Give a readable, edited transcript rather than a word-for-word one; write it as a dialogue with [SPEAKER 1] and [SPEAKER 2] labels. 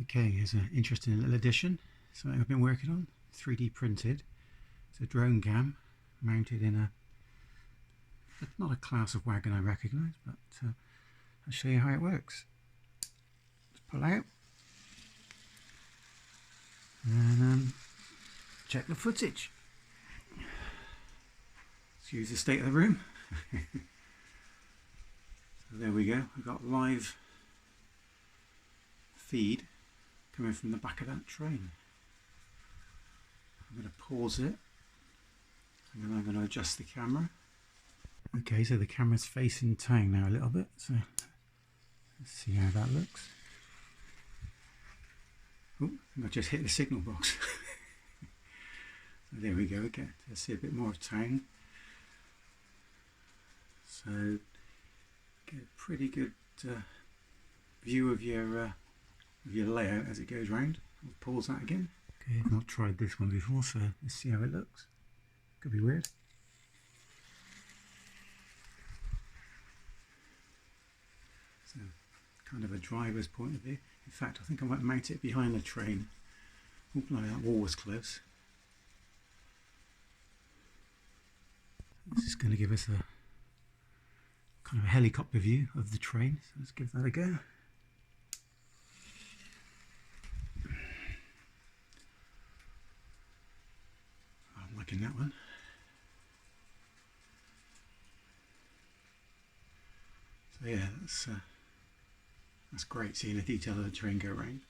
[SPEAKER 1] Okay, here's an interesting little addition. Something I've been working on, 3D printed. It's a drone cam mounted in not a class of wagon I recognise, but I'll show you how it works. Just pull out and check the footage. Let's use the state of the room. So there we go, we've got live feed coming from the back of that train. I'm going to pause it and then I'm going to adjust the camera. Okay, so the camera's facing town now a little bit, so let's see how that looks. Oh, I think I just hit the signal box. So there we go, get to see a bit more of town. So get a pretty good view of your layout as it goes round. I'll pause that again. Okay, I've not tried this one before, so let's see how it looks. Could be weird. So, kind of a driver's point of view. In fact, I think I might mount it behind the train. Oh, bloody, that wall was close. This is going to give us a kind of a helicopter view of the train. So let's give that a go. I'm liking that one. So yeah, that's great seeing the detail of the train go around.